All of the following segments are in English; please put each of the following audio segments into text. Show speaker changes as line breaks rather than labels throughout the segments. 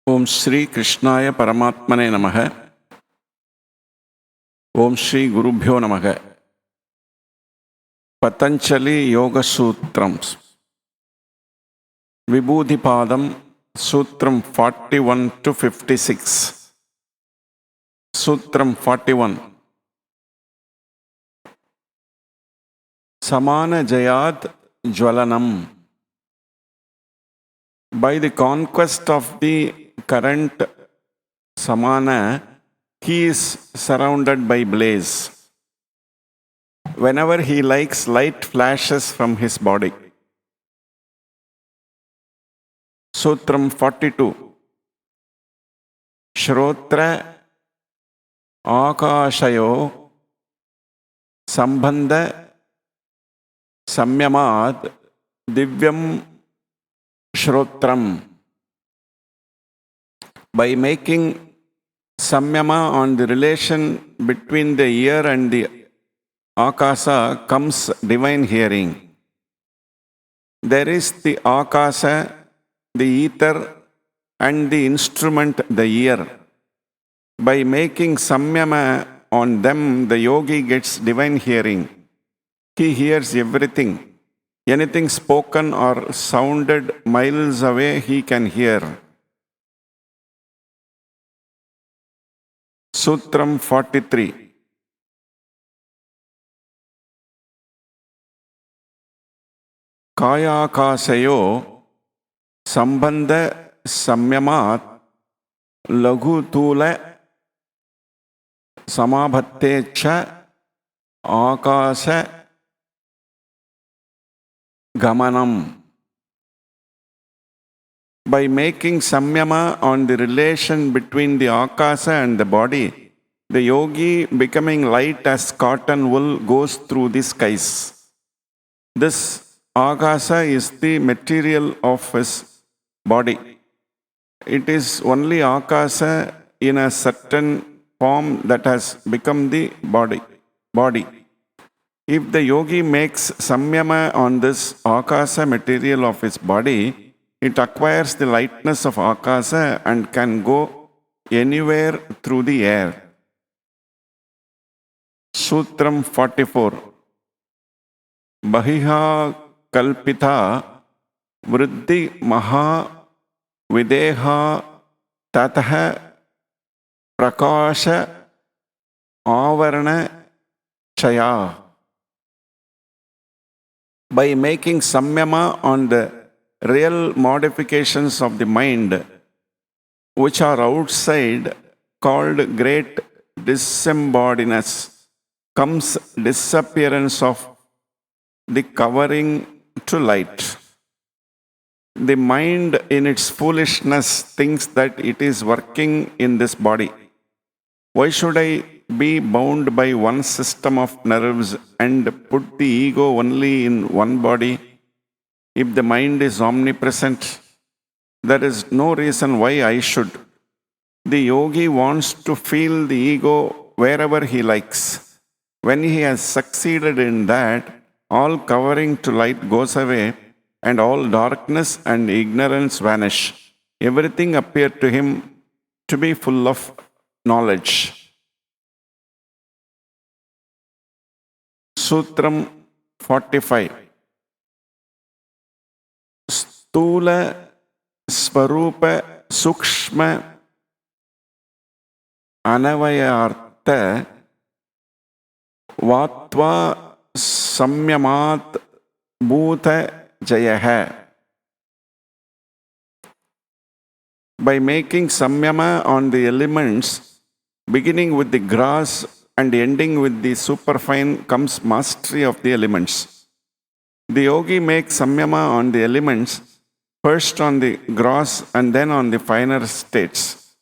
Om Shri Krishnaya Paramatmane Namaha. Om Shri Gurubhyo Namaha. Pathanjali Yoga Sutrams. Vibhoothi Paadham, Sutram 41 to 56. Sutram 41. Samana Jayat Jwalanam. By the conquest of the current Samana, he is surrounded by blaze. Whenever he likes, light flashes from his body. Sutram 42. Shrotra Akashayo Sambandha Samyamad Divyam Shrotram. By making samyama on the relation between the ear and the akasa comes divine hearing. There is the akasa, the ether, and the instrument, the ear. By making samyama on them, the yogi gets divine hearing. He hears everything. Anything spoken or sounded miles away, he can hear. Sutram 43. Kayakasayo Sambandha Samyamat Lagutula Samabhattecha Akasa Gamanam. By making samyama on the relation between the akasa and the body, the yogi, becoming light as cotton wool, goes through the skies. This akasa is the material of his body. It is only akasa in a certain form that has become the body. If the yogi makes samyama on this akasa material of his body, it acquires the lightness of akasa and can go anywhere through the air. Sutram 44. Bahiha kalpita vriddhi maha videha tatah prakasha avarana chaya. By making samyama on the real modifications of the mind, which are outside, called great disembodiedness, comes disappearance of the covering to light. The mind in its foolishness thinks that it is working in this body. Why should I be bound by one system of nerves and put the ego only in one body? If the mind is omnipresent, there is no reason why I should. The yogi wants to feel the ego wherever he likes. When he has succeeded in that, all covering to light goes away and all darkness and ignorance vanish. Everything appears to him to be full of knowledge. Sutram 45. Stula Svarupa Sukshma Anavayartha Vatva Samyamat Bhuta Jayaha. By making samyama on the elements, beginning with the grass and ending with the superfine, comes mastery of the elements. The yogi makes samyama on the elements, first on the gross and then on the finer states.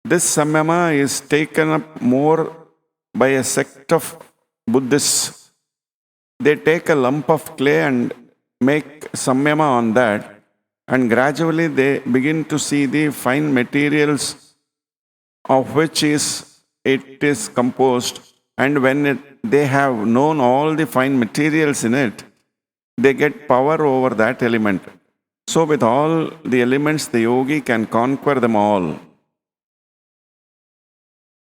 This samyama is taken up more by a sect of Buddhists. They take a lump of clay and make samyama on that, and gradually they begin to see the fine materials of which it is composed, and when they have known all the fine materials in it, they get power over that element. So with all the elements, the yogi can conquer them all.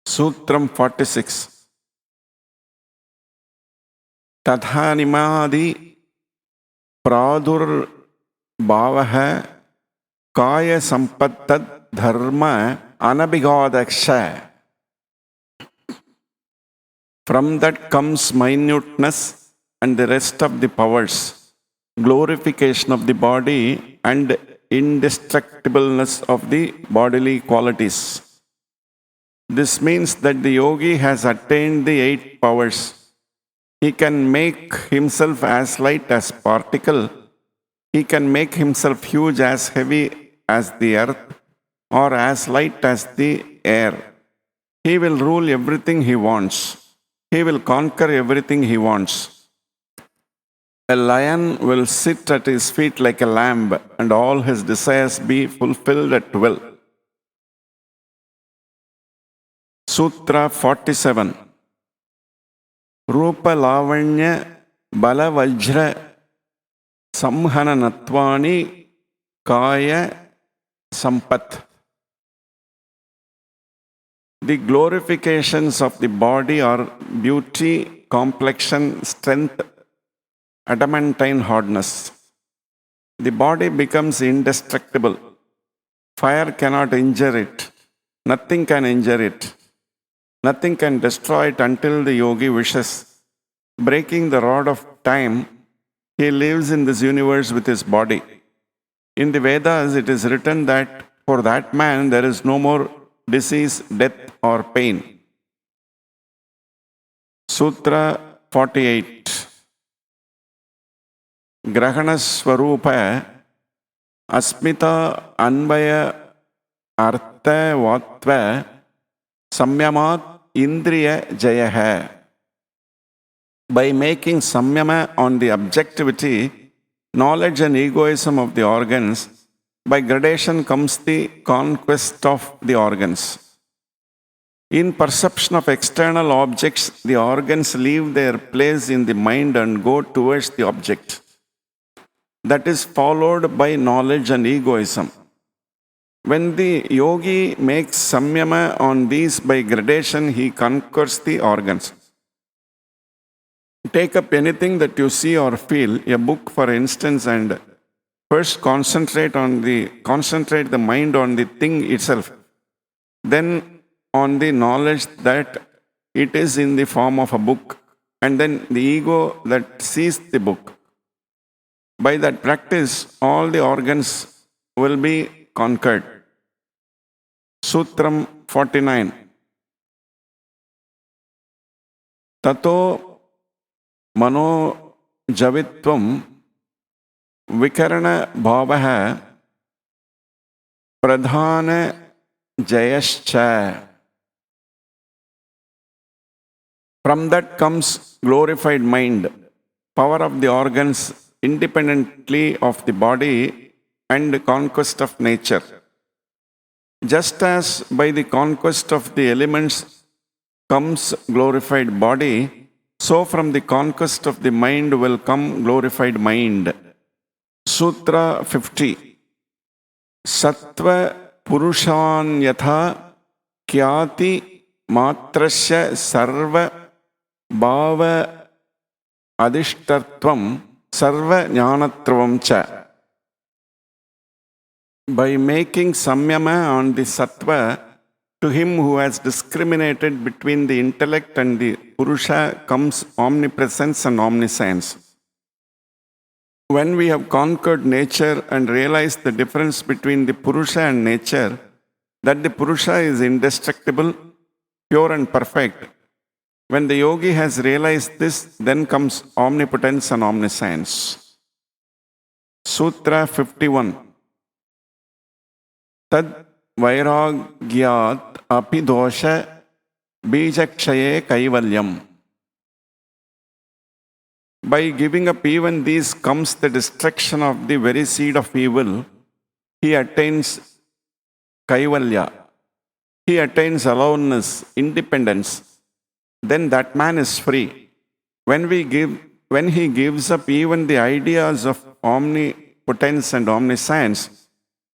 Sutram 46. Tathanimadi pradur bhavaha kaya sampattad dharma anabhigadaksha. From that comes minuteness and the rest of the powers, glorification of the body and indestructibleness of the bodily qualities. This means that the yogi has attained the 8 powers. He can make himself as light as particle. He can make himself huge as heavy as the earth or as light as the air. He will rule everything he wants. He will conquer everything he wants. A lion will sit at his feet like a lamb, and all his desires be fulfilled at will. Sutra 47. Rupa Lavanya Bala Vajra Samhananatvani Kaya Sampat. The glorifications of the body are beauty, complexion, strength, adamantine hardness. The body becomes indestructible. Fire cannot injure it. Nothing can injure it. Nothing can destroy it until the yogi wishes. Breaking the rod of time, he lives in this universe with his body. In the Vedas, it is written that for that man there is no more disease, death, or pain. Sutra 48. Grahana Swarupa Asmita Anvaya Artha Vatva Samyamat Indriya Jayaha. By making samyama on the objectivity, knowledge and egoism of the organs, by gradation comes the conquest of the organs. In perception of external objects, the organs leave their place in the mind and go towards the object. That is followed by knowledge and egoism. When the yogi makes samyama on these by gradation, he conquers the organs. Take up anything that you see or feel, a book for instance, and first concentrate the mind on the thing itself, then on the knowledge that it is in the form of a book, and then the ego that sees the book. By that practice, all the organs will be conquered. Sutram 49. Tato mano javitvam vikarana bhavaha pradhana jayascha. From that comes glorified mind, power of the organs independently of the body and conquest of nature. Just as by the conquest of the elements comes glorified body, so from the conquest of the mind will come glorified mind. Sutra 50. Sattva purushan yatha kyati matrasya sarva bhava adishtartvam sarva jnanatvam cha. By making samyama on the sattva, to him who has discriminated between the intellect and the purusha comes omnipresence and omniscience. When we have conquered nature and realized the difference between the purusha and nature, that the purusha is indestructible, pure and perfect, when the yogi has realized this, then comes omnipotence and omniscience. Sutra 51. Tad vairagyat api dosha bijakshaye kaivalyam. By giving up even these comes the destruction of the very seed of evil. He attains kaivalya. He attains aloneness, independence. Then that man is free. When he gives up even the ideas of omnipotence and omniscience,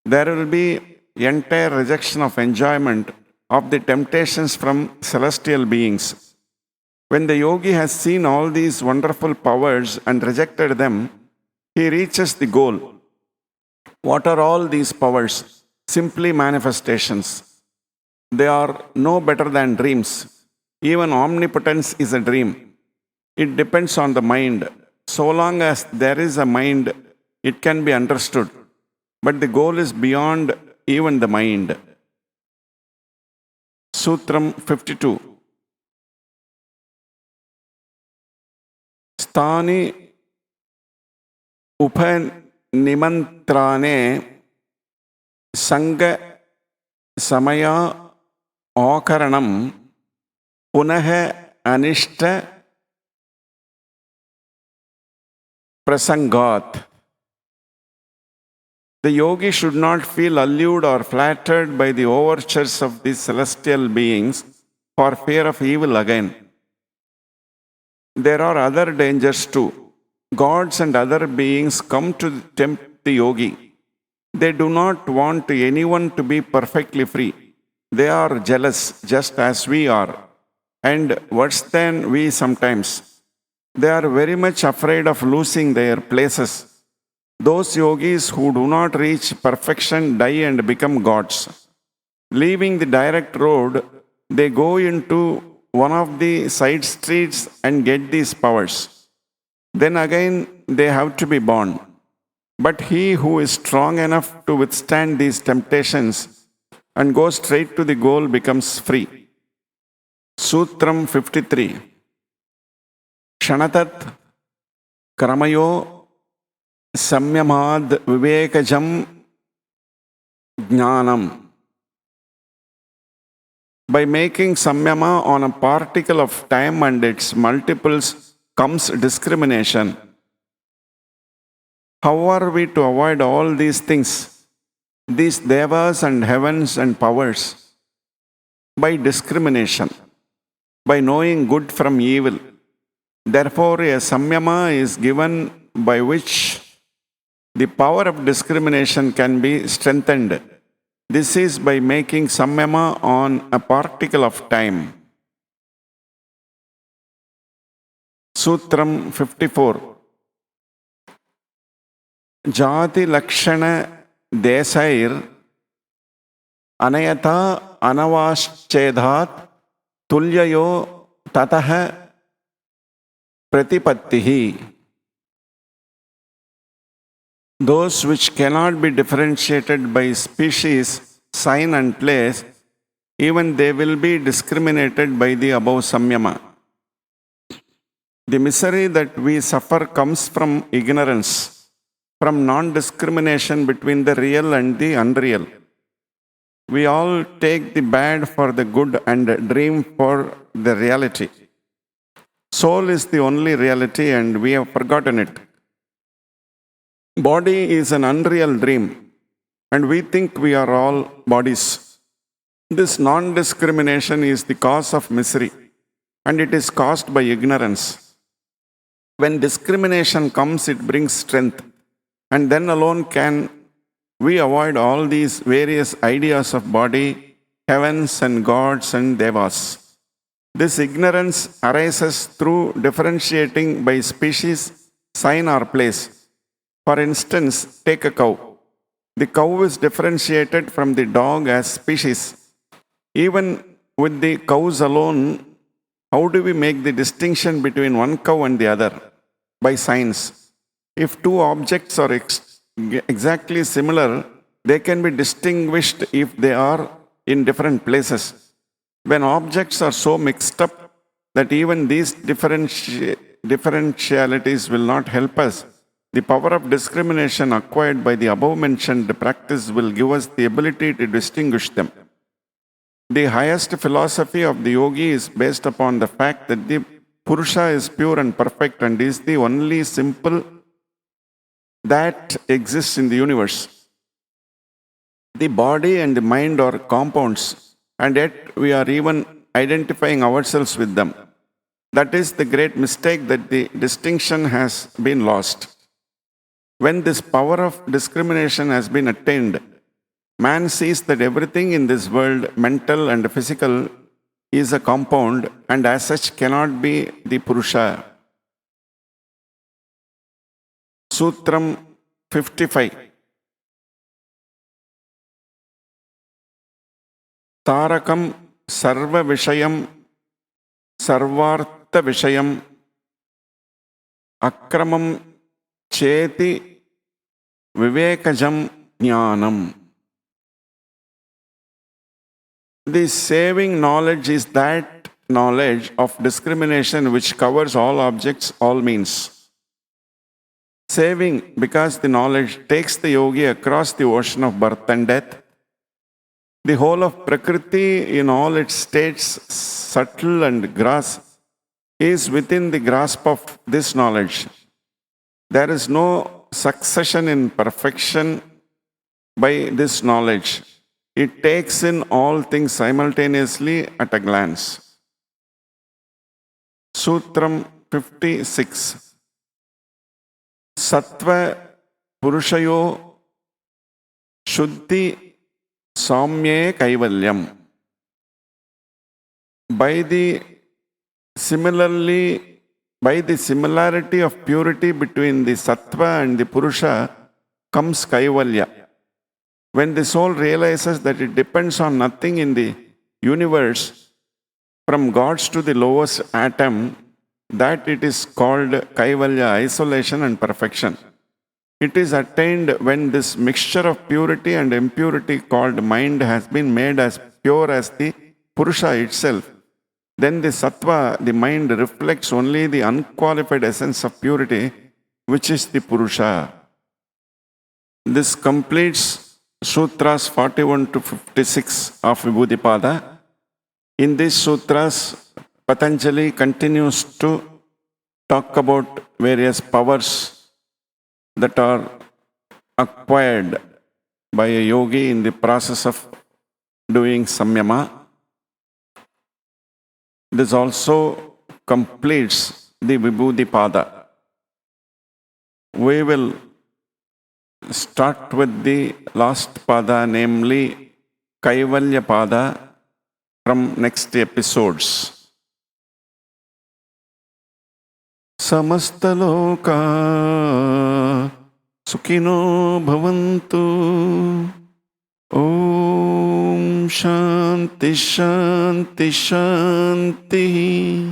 there will be entire rejection of enjoyment of the temptations from celestial beings. When the yogi has seen all these wonderful powers and rejected them, he reaches the goal. What are all these powers? Simply manifestations. They are no better than dreams. Even omnipotence is a dream. It depends on the mind. So long as there is a mind, it can be understood. But the goal is beyond even the mind. Sutram 52. Sthani upanimantrane sanga samaya akaranam punaha anishta prasangat. The yogi should not feel allured or flattered by the overtures of these celestial beings for fear of evil again. There are other dangers too. Gods and other beings come to tempt the yogi. They do not want anyone to be perfectly free. They are jealous just as we are, and worse than we sometimes. They are very much afraid of losing their places. Those yogis who do not reach perfection die and become gods. Leaving the direct road, they go into one of the side streets and get these powers. Then again, they have to be born. But he who is strong enough to withstand these temptations and go straight to the goal becomes free. Sutram 53. Shanatat Kramayo Samyamad Vivekajam Jnanam. By making samyama on a particle of time and its multiples comes discrimination. How are we to avoid all these things, these devas and heavens and powers? By discrimination, by knowing good from evil. Therefore, a samyama is given by which the power of discrimination can be strengthened. This is by making samyama on a particle of time. Sutram 54. Jati Lakshana Desair Anayata Anavaschedhat Tulyayo Tataha Pratipattihi. Those which cannot be differentiated by species, sign and place, even they will be discriminated by the above samyama. The misery that we suffer comes from ignorance, from non-discrimination between the real and the unreal. We all take the bad for the good and dream for the reality. Soul is the only reality and we have forgotten it. Body is an unreal dream and we think we are all bodies. This non-discrimination is the cause of misery and it is caused by ignorance. When discrimination comes, it brings strength, and then alone can we avoid all these various ideas of body, heavens and gods and devas. This ignorance arises through differentiating by species, sign or place. For instance, take a cow. The cow is differentiated from the dog as species. Even with the cows alone, how do we make the distinction between one cow and the other? By signs. If two objects are exactly similar, they can be distinguished if they are in different places. When objects are so mixed up that even these differentialities will not help us, the power of discrimination acquired by the above-mentioned practice will give us the ability to distinguish them. The highest philosophy of the yogi is based upon the fact that the Purusha is pure and perfect and is the only simple that exists in the universe. The body and the mind are compounds, and yet we are even identifying ourselves with them. That is the great mistake, that the distinction has been lost. When this power of discrimination has been attained, man sees that everything in this world, mental and physical, is a compound and as such cannot be the Purusha. Sutram 55. Tarakam sarva vishayam sarvartha vishayam akramam cheti vivekajam jnanam. The saving knowledge is that knowledge of discrimination which covers all objects, all means. Saving because the knowledge takes the yogi across the ocean of birth and death. The whole of Prakriti in all its states, subtle and gross, is within the grasp of this knowledge. There is no succession in perfection by this knowledge. It takes in all things simultaneously at a glance. Sutram 56. Sattva Purushayo Shuddhi Saumye Kaivalyam. By the similarity of purity between the Sattva and the Purusha comes Kaivalya. When the soul realizes that it depends on nothing in the universe, from gods to the lowest atom, that it is called Kaivalya, isolation and perfection. It is attained when this mixture of purity and impurity called mind has been made as pure as the Purusha itself. Then the Sattva, the mind, reflects only the unqualified essence of purity, which is the Purusha. This completes Sutras 41 to 56 of Vibhoothi Pada. In these sutras, Pathanjali continues to talk about various powers that are acquired by a yogi in the process of doing samyama. This also completes the Vibhoothi Pada. We will start with the last pada, namely Kaivalya Pada, from next episodes. Samastaloka Sukhino Bhavantu. Om Shanti Shanti Shanti.